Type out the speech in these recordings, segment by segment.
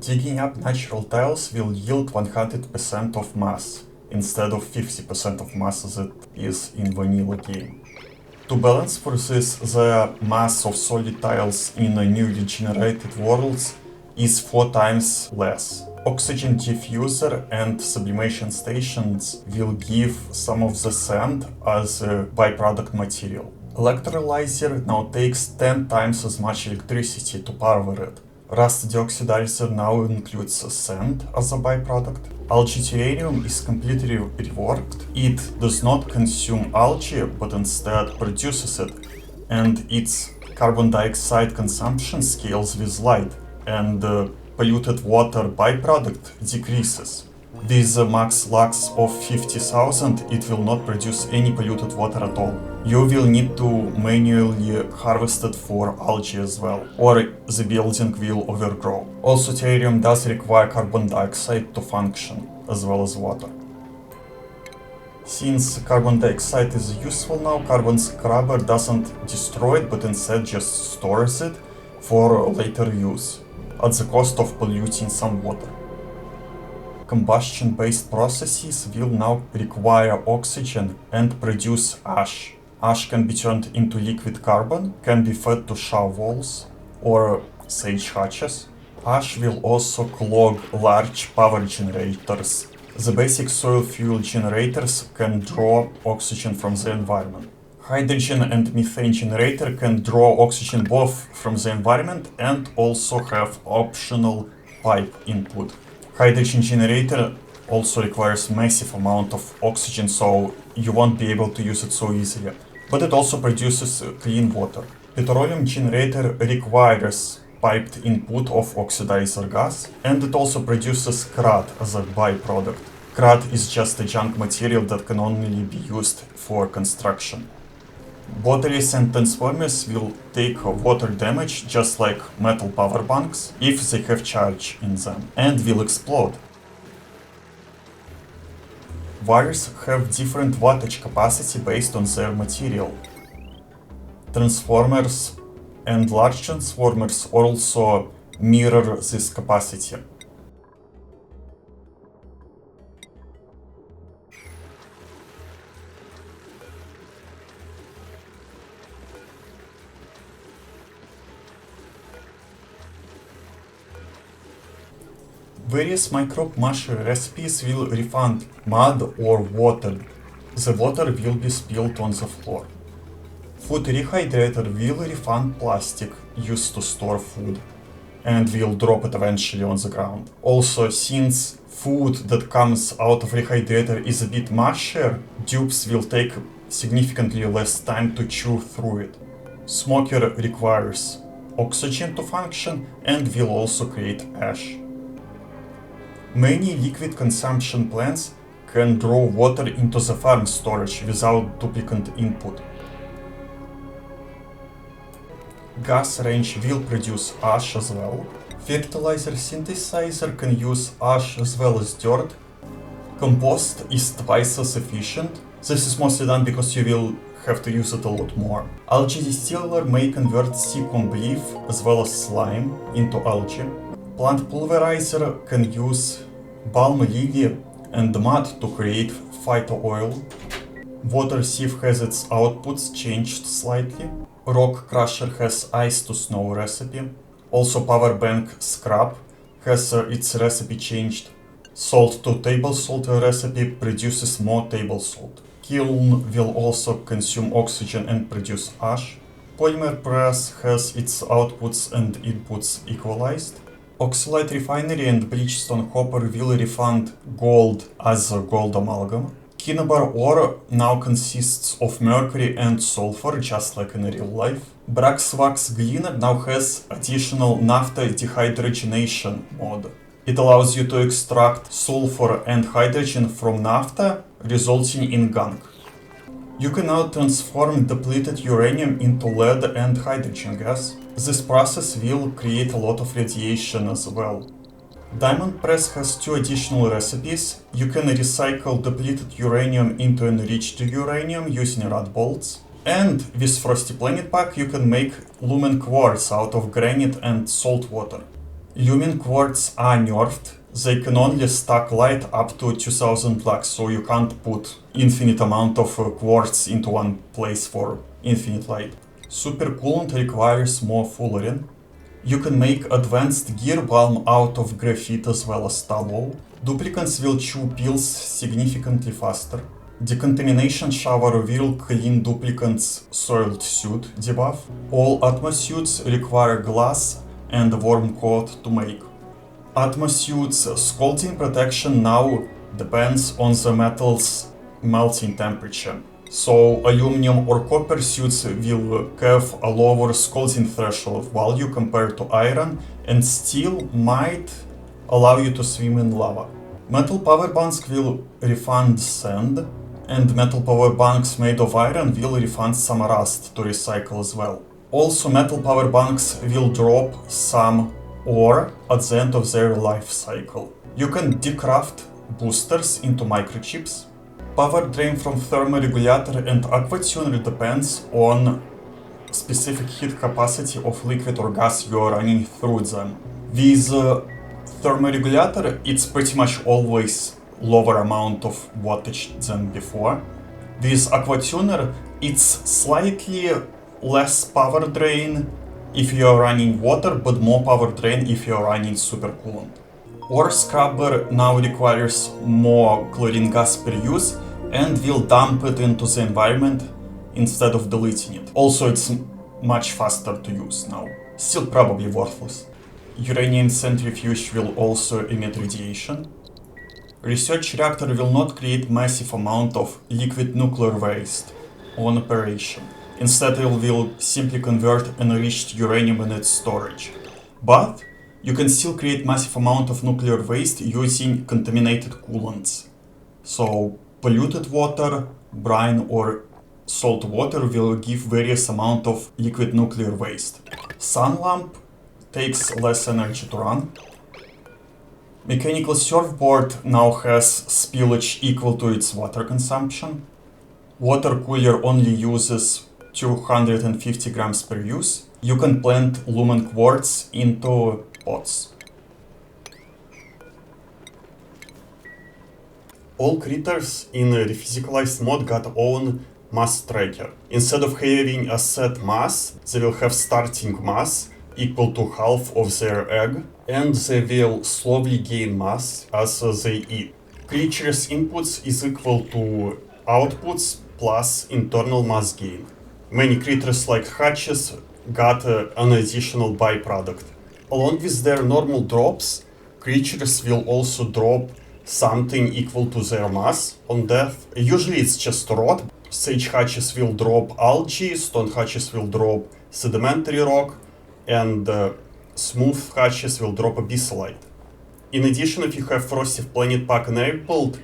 Digging up natural tiles will yield 100% of mass, instead of 50% of mass as it is in vanilla game. To balance for this, the mass of solid tiles in newly generated worlds is 4 times less. Oxygen diffuser and sublimation stations will give some of the sand as a byproduct material. Electrolyzer now takes 10 times as much electricity to power it. Rust deoxidizer now includes sand as a byproduct. Algae is completely reworked. It does not consume algae, but instead produces it, and its carbon dioxide consumption scales with light, and polluted water byproduct decreases. With a max lux of 50,000, it will not produce any polluted water at all. You will need to manually harvest it for algae as well, or the building will overgrow. Also, terrarium does require carbon dioxide to function, as well as water. Since carbon dioxide is useful now, carbon scrubber doesn't destroy it, but instead just stores it for later use, at the cost of polluting some water. Combustion-based processes will now require oxygen and produce ash. Ash can be turned into liquid carbon, can be fed to shower walls or sage hatches. Ash will also clog large power generators. The basic soil fuel generators can draw oxygen from the environment. Hydrogen and methane generator can draw oxygen both from the environment and also have optional pipe input. Hydrogen generator also requires massive amount of oxygen, so you won't be able to use it so easily. But it also produces clean water. Petroleum generator requires piped input of oxidizer gas, and it also produces CRAD as a byproduct. CRAD is just a junk material that can only be used for construction. Batteries and transformers will take water damage just like metal power banks if they have charge in them, and will explode. Wires have different wattage capacity based on their material. Transformers and large transformers also mirror this capacity. Various microbe mush recipes will refund mud or water. The water will be spilled on the floor. Food rehydrator will refund plastic used to store food and will drop it eventually on the ground. Also, since food that comes out of rehydrator is a bit mushier, dupes will take significantly less time to chew through it. Smoker requires oxygen to function and will also create ash. Many liquid consumption plants can draw water into the farm storage without duplicate input. Gas range will produce ash as well. Fertilizer synthesizer can use ash as well as dirt. Compost is twice as efficient. This is mostly done because you will have to use it a lot more. Algae distiller may convert silkworm leaf as well as slime into algae. Plant pulverizer can use balm lily and mud to create phyto oil. Water sieve has its outputs changed slightly. Rock crusher has ice to snow recipe. Also power bank scrub has its recipe changed. Salt to table salt recipe produces more table salt. Kiln will also consume oxygen and produce ash. Polymer press has its outputs and inputs equalized. Oxalate refinery and Bridgestone hopper will refund gold as a gold amalgam. Cinnabar ore now consists of mercury and sulfur, just like in real life. Brax wax gleaner now has additional naphtha dehydrogenation mode. It allows you to extract sulfur and hydrogen from naphtha, resulting in gunk. You can now transform depleted uranium into lead and hydrogen gas. This process will create a lot of radiation as well. Diamond press has 2 additional recipes. You can recycle depleted uranium into enriched uranium using rad bolts. And with Frosty Planet Pack you can make lumen quartz out of granite and salt water. Lumen quartz are nerfed. They can only stack light up to 2000 lux, so you can't put infinite amount of quartz into one place for infinite light. Supercoolant requires more fullerene. You can make advanced gear balm out of graphite as well as tallow. Duplicants will chew pills significantly faster. Decontamination shower will clean duplicants' soiled suit debuff. All Atmosuits require glass and a warm coat to make. Atmosuits' scalding protection now depends on the metal's melting temperature. So aluminum or copper suits will have a lower scalding threshold value compared to iron, and steel might allow you to swim in lava. Metal power banks will refund sand, and metal power banks made of iron will refund some rust to recycle as well. Also, metal power banks will drop some ore at the end of their life cycle. You can decraft boosters into microchips. Power drain from thermoregulator and aquatuner depends on specific heat capacity of liquid or gas you are running through them. With thermoregulator, it's pretty much always lower amount of wattage than before. With aquatuner, it's slightly less power drain if you are running water, but more power drain if you are running supercoolant. Ore scrubber now requires more chlorine gas per use and will dump it into the environment instead of deleting it. Also, it's much faster to use now. Still probably worthless. Uranium centrifuge will also emit radiation. Research reactor will not create massive amount of liquid nuclear waste on operation. Instead, it will simply convert enriched uranium in its storage. But you can still create massive amount of nuclear waste using contaminated coolants. So polluted water, brine or salt water will give various amount of liquid nuclear waste. Sun lamp takes less energy to run. Mechanical surfboard now has spillage equal to its water consumption. Water cooler only uses 250 grams per use. You can plant lumen quartz into pots. All critters in Rephysicalized mod got own mass tracker. Instead of having a set mass, they will have starting mass equal to half of their egg, and they will slowly gain mass as they eat. Creatures' inputs is equal to outputs plus internal mass gain. Many critters like hatches got an additional byproduct. Along with their normal drops, creatures will also drop something equal to their mass on death. Usually it's just rot. Sage hatches will drop algae, stone hatches will drop sedimentary rock, and smooth hatches will drop abyssalite. In addition, if you have Frosty Planet Pack enabled,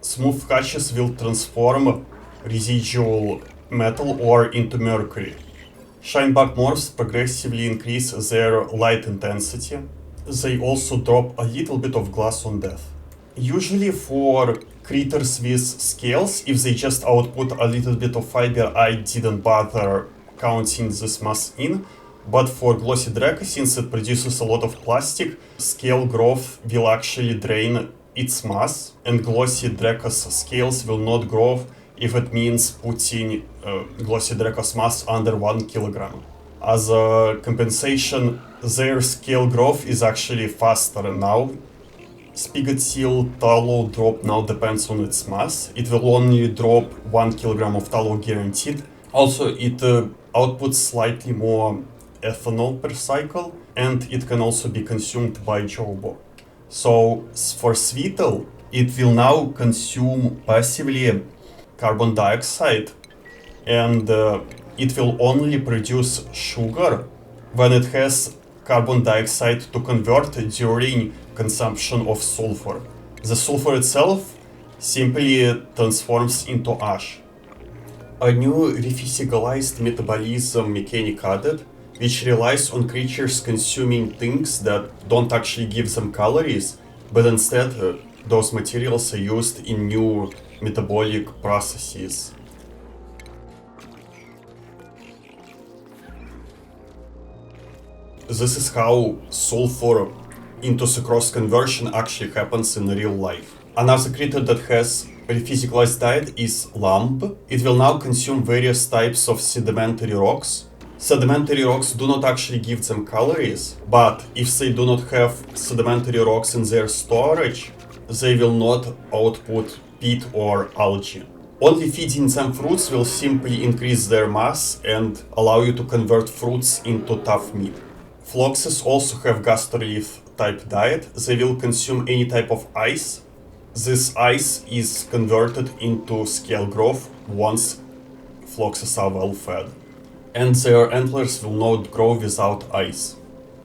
smooth hatches will transform residual metal ore into mercury. Shineback morphs progressively increase their light intensity. They also drop a little bit of glass on death. Usually for critters with scales, if they just output a little bit of fiber, I didn't bother counting this mass in. But for glossy draco, since it produces a lot of plastic, scale growth will actually drain its mass, and glossy draco's scales will not grow if it means putting glossy draco's mass under 1 kilogram. As a compensation, their scale growth is actually faster now. Spigot seal tallow drop now depends on its mass. It will only drop 1 kilogram of tallow guaranteed. Also, it outputs slightly more ethanol per cycle, and it can also be consumed by Jobo. So for Sweetle, it will now consume passively carbon dioxide, and it will only produce sugar when it has carbon dioxide to convert during consumption of sulfur. The sulfur itself simply transforms into ash. A new rephysicalized metabolism mechanic added, which relies on creatures consuming things that don't actually give them calories, but instead those materials are used in new metabolic processes. This is how sulfur into sucrose conversion actually happens in real life. Another critter that has rephysicalized diet is lamb. It will now consume various types of sedimentary rocks. Sedimentary rocks do not actually give them calories, but if they do not have sedimentary rocks in their storage, they will not output peat or algae. Only feeding them fruits will simply increase their mass and allow you to convert fruits into tough meat. Phloxes also have gastrolith type diet. They will consume any type of ice. This ice is converted into scale growth once phloxes are well fed, and their antlers will not grow without ice.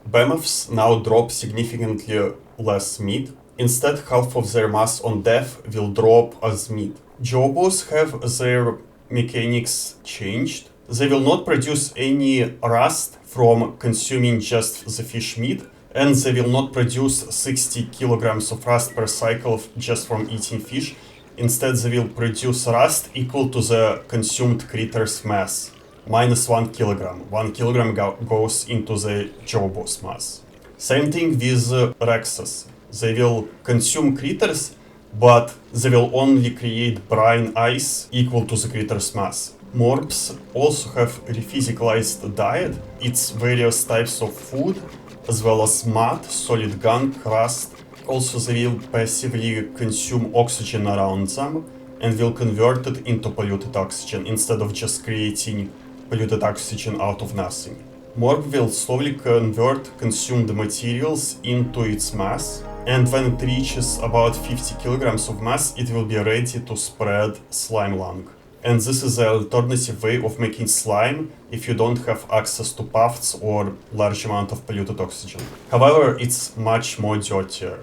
Behemoths now drop significantly less meat. Instead, half of their mass on death will drop as meat. Jawbones have their mechanics changed. They will not produce any rust from consuming just the fish meat, and they will not produce 60 kilograms of rust per cycle just from eating fish. Instead, they will produce rust equal to the consumed critter's mass, minus 1 kilogram. 1 kilogram goes into the jawbone's mass. Same thing with rexes. They will consume critters, but they will only create brine ice equal to the critter's mass. Morbs also have rephysicalized diet. It's various types of food, as well as mud, solid gunk, rust. Also, they will passively consume oxygen around them and will convert it into polluted oxygen instead of just creating polluted oxygen out of nothing. Morb will slowly convert consumed materials into its mass, and when it reaches about 50 kilograms of mass, it will be ready to spread slime lung. And this is an alternative way of making slime if you don't have access to PAFs or large amount of polluted oxygen. However, it's much more dirtier.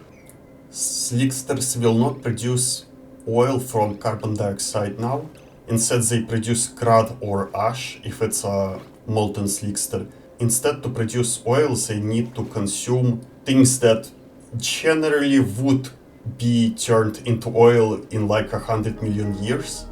Slicksters will not produce oil from carbon dioxide now. Instead, they produce crud or ash if it's a molten slickster. Instead, to produce oil, they need to consume things that generally would be turned into oil in like 100 million years.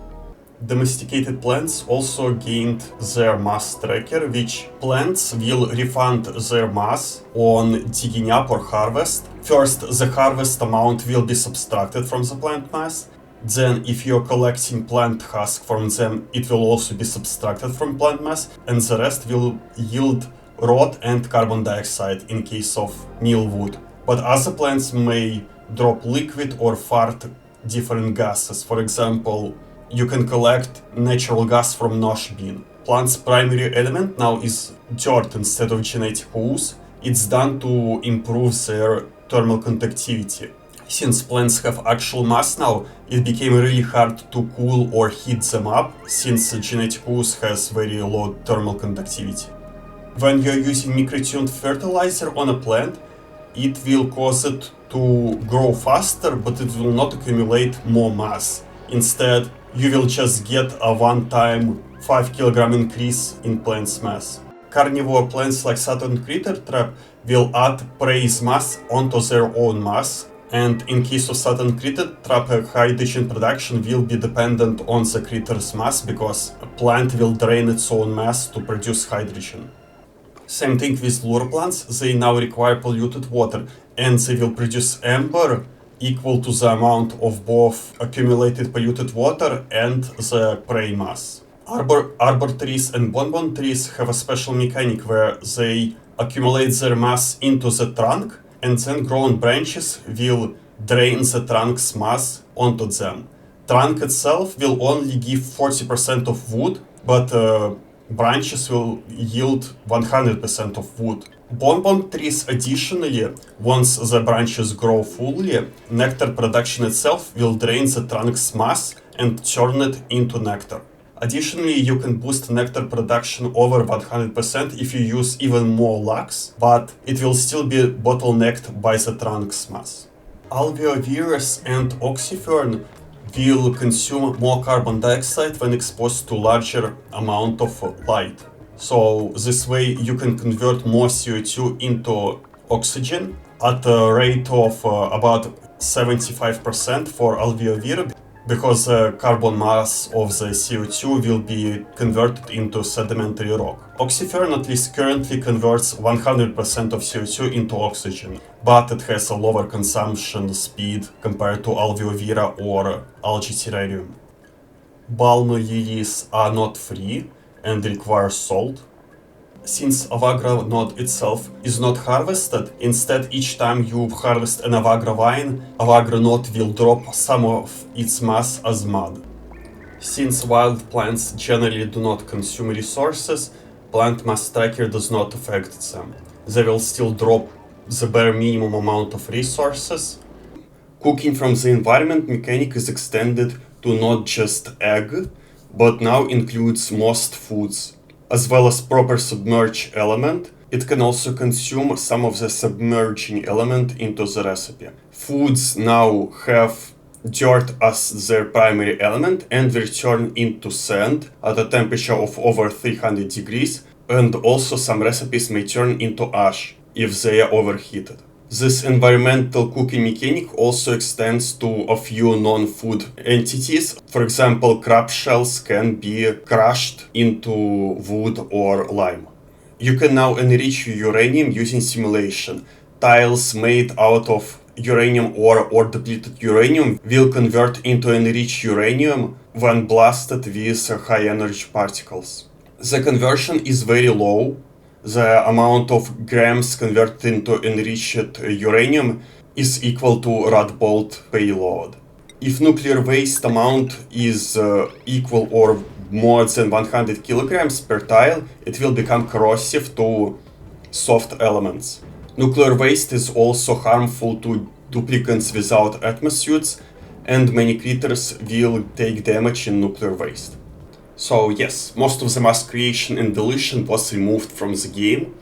Domesticated plants also gained their mass tracker, which plants will refund their mass on digging up or harvest. First, the harvest amount will be subtracted from the plant mass. Then, if you're collecting plant husk from them, it will also be subtracted from plant mass, and the rest will yield rot and carbon dioxide in case of mealwood. But other plants may drop liquid or fart different gases. For example, you can collect natural gas from nosh bean. Plant's primary element now is dirt instead of genetic ooze. It's done to improve their thermal conductivity. Since plants have actual mass now, it became really hard to cool or heat them up, since genetic ooze has very low thermal conductivity. When you're using microtuned fertilizer on a plant, it will cause it to grow faster, but it will not accumulate more mass. Instead, you will just get a one-time 5 kilogram increase in plant's mass. Carnivore plants like Saturn critter trap will add prey's mass onto their own mass, and in case of Saturn critter trap, hydrogen production will be dependent on the critter's mass because a plant will drain its own mass to produce hydrogen. Same thing with lure plants, they now require polluted water, and they will produce amber equal to the amount of both accumulated polluted water and the prey mass. Arbor trees and bonbon trees have a special mechanic where they accumulate their mass into the trunk, and then grown branches will drain the trunk's mass onto them. Trunk itself will only give 40% of wood, but branches will yield 100% of wood. Bonbon trees additionally, once the branches grow fully, nectar production itself will drain the trunk's mass and turn it into nectar. Additionally, you can boost nectar production over 100% if you use even more lux, but it will still be bottlenecked by the trunk's mass. Alveovirus and oxyfern will consume more carbon dioxide when exposed to larger amount of light. So this way you can convert more CO2 into oxygen at a rate of about 75% for alveovir, because the carbon mass of the CO2 will be converted into sedimentary rock. Oxyfern at least currently converts 100% of CO2 into oxygen, but it has a lower consumption speed compared to alveovira or algae terrarium. Balm lilies are not free and require salt. Since Avogadro node itself is not harvested, instead each time you harvest an Avogadro vine, Avogadro node will drop some of its mass as mud. Since wild plants generally do not consume resources, plant mass tracker does not affect them. They will still drop the bare minimum amount of resources. Cooking from the environment mechanic is extended to not just egg, but now includes most foods. As well as proper submerged element, it can also consume some of the submerging element into the recipe. Foods now have dirt as their primary element and will turn into sand at a temperature of over 300 degrees, and also some recipes may turn into ash if they are overheated. This environmental cooking mechanic also extends to a few non-food entities. For example, crab shells can be crushed into wood or lime. You can now enrich uranium using simulation. Tiles made out of uranium or depleted uranium will convert into enriched uranium when blasted with high-energy particles. The conversion is very low. The amount of grams converted into enriched uranium is equal to Radbold payload. If nuclear waste amount is equal or more than 100 kilograms per tile, it will become corrosive to soft elements. Nuclear waste is also harmful to duplicants without atmospheres, and many critters will take damage in nuclear waste. So yes, most of the mass creation and deletion was removed from the game,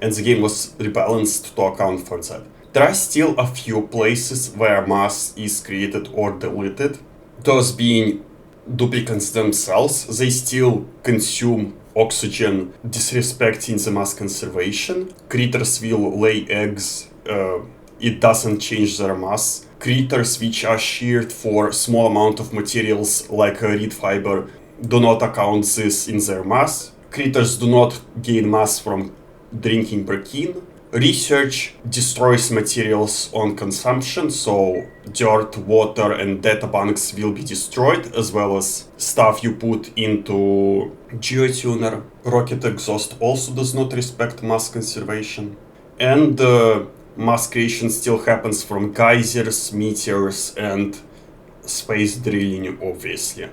and the game was rebalanced to account for that. There are still a few places where mass is created or deleted. Those being duplicants themselves, they still consume oxygen, disrespecting the mass conservation. Critters will lay eggs, it doesn't change their mass. Critters which are sheared for small amount of materials like reed fiber do not account this in their mass. Critters do not gain mass from drinking protein. Research destroys materials on consumption, so dirt, water, and databanks will be destroyed, as well as stuff you put into geotuner. Rocket exhaust also does not respect mass conservation. And mass creation still happens from geysers, meteors, and space drilling, obviously.